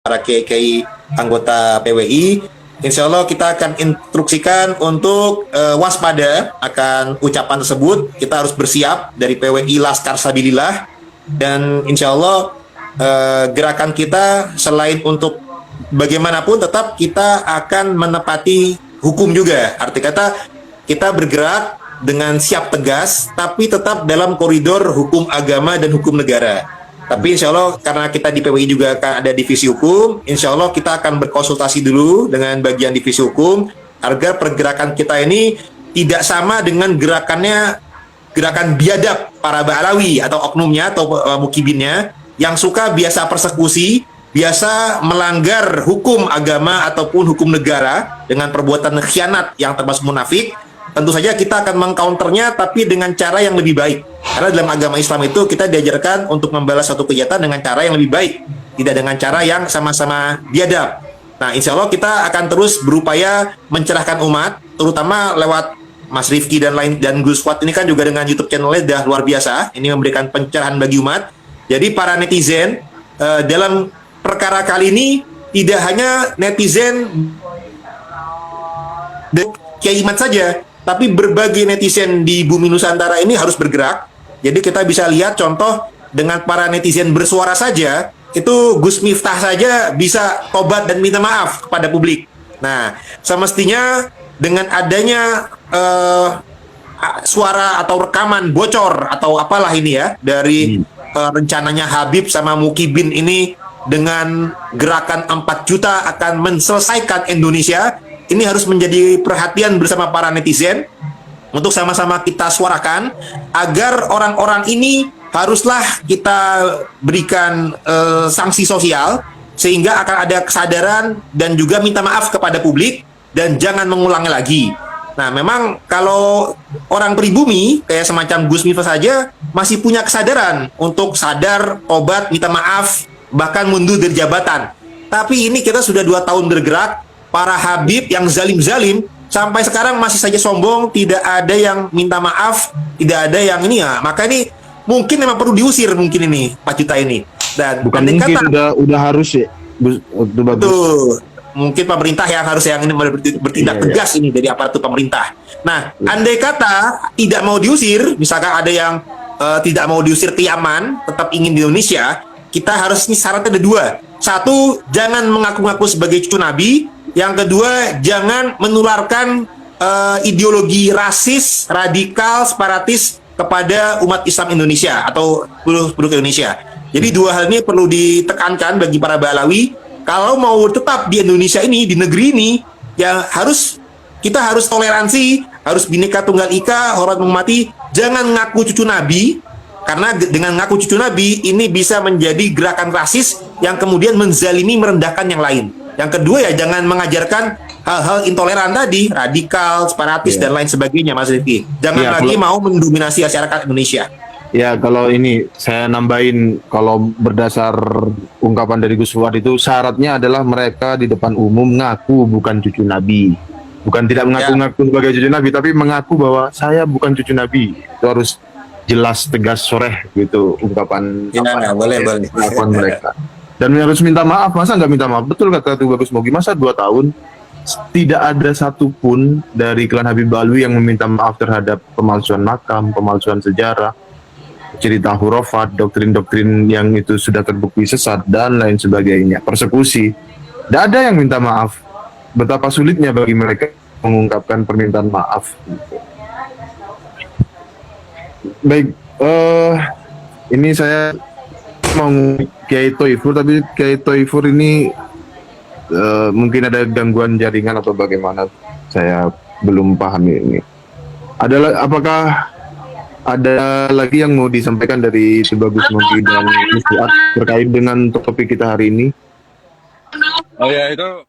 para KKI anggota PWI. Insya Allah kita akan instruksikan untuk waspada akan ucapan tersebut. Kita harus bersiap dari PWI Laskar Sabilillah, dan insya Allah gerakan kita selain untuk bagaimanapun tetap kita akan menepati hukum juga. Arti kata kita bergerak dengan siap tegas, tapi tetap dalam koridor hukum agama dan hukum negara. Tapi insya Allah karena kita di PWI juga akan ada divisi hukum, insya Allah kita akan berkonsultasi dulu dengan bagian divisi hukum agar pergerakan kita ini tidak sama dengan gerakan biadab para Ba'alawi atau oknumnya atau mukibinnya yang suka biasa persekusi, biasa melanggar hukum agama ataupun hukum negara dengan perbuatan khianat yang termasuk munafik. Tentu saja kita akan mengcounternya tapi dengan cara yang lebih baik. Karena dalam agama Islam itu kita diajarkan untuk membalas suatu kejahatan dengan cara yang lebih baik, tidak dengan cara yang sama-sama biadab. Nah, insya Allah kita akan terus berupaya mencerahkan umat, terutama lewat Mas Rifki dan lain, dan Gus Fuad ini kan juga dengan YouTube channelnya sudah luar biasa. Ini memberikan pencerahan bagi umat. Jadi para netizen dalam perkara kali ini tidak hanya netizen Kiai Imat saja, tapi berbagai netizen di bumi Nusantara ini harus bergerak. Jadi kita bisa lihat contoh dengan para netizen bersuara saja, itu Gus Miftah saja bisa tobat dan minta maaf kepada publik. Nah, semestinya dengan adanya suara atau rekaman bocor atau apalah ini ya, dari rencananya Habib sama Mukibin ini dengan gerakan 4 juta akan menyelesaikan Indonesia, ini harus menjadi perhatian bersama para netizen untuk sama-sama kita suarakan agar orang-orang ini haruslah kita berikan sanksi sosial sehingga akan ada kesadaran dan juga minta maaf kepada publik dan jangan mengulangi lagi. Nah, memang kalau orang pribumi kayak semacam Gus Miftah saja masih punya kesadaran untuk sadar, tobat, minta maaf, bahkan mundur dari jabatan. Tapi ini kita sudah 2 tahun bergerak, para Habib yang zalim-zalim sampai sekarang masih saja sombong, tidak ada yang minta maaf, tidak ada yang ini ya. Maka ini mungkin memang perlu diusir mungkin ini 4 juta ini. Dan bukan mungkin kata, udah harus ya. Betul. Mungkin pemerintah yang harus yang ini bertindak tegas ini dari aparatur pemerintah. Nah, andai kata tidak mau diusir, misalkan ada yang tidak mau diusir ke Yaman, tetap ingin di Indonesia, kita harus ini syaratnya ada 2. 1, jangan mengaku-ngaku sebagai cucu Nabi. Yang kedua, jangan menularkan ideologi rasis, radikal, separatis kepada umat Islam Indonesia atau penduduk Indonesia. Jadi 2 hal ini perlu ditekankan bagi para Ba'alawi. Kalau mau tetap di Indonesia ini, di negeri ini, ya kita harus toleransi, harus Bhinneka Tunggal Ika, hormat menghormati, jangan ngaku cucu Nabi. Karena dengan ngaku cucu Nabi ini bisa menjadi gerakan rasis yang kemudian menzalimi, merendahkan yang lain. Yang kedua ya jangan mengajarkan hal-hal intoleran tadi, radikal, separatis dan lain sebagainya, Mas Rifki. Jangan lagi mau mendominasi masyarakat Indonesia. Ya, kalau ini saya nambahin, kalau berdasar ungkapan dari Gus Fuad itu syaratnya adalah mereka di depan umum ngaku bukan cucu Nabi. Bukan tidak mengaku-ngaku sebagai cucu Nabi, tapi mengaku bahwa saya bukan cucu Nabi. Itu harus jelas, tegas, soreh gitu ungkapan boleh. mereka. Dan harus minta maaf, masa nggak minta maaf? Betul kata Tuh Bagus Mogi, masa 2 tahun tidak ada satupun dari klan Habib Ba'alawi yang meminta maaf terhadap pemalsuan makam, pemalsuan sejarah, cerita hurufat, doktrin-doktrin yang itu sudah terbukti sesat dan lain sebagainya, persekusi. Tidak ada yang minta maaf. Betapa sulitnya bagi mereka mengungkapkan permintaan maaf. Baik, ini saya mau Kiai Thoifur, tapi Kiai Thoifur ini mungkin ada gangguan jaringan atau bagaimana, saya belum paham ini. Apakah ada lagi yang mau disampaikan dari Bagus Mogi dan Mas Fuad terkait dengan topik kita hari ini? Oh ya, itu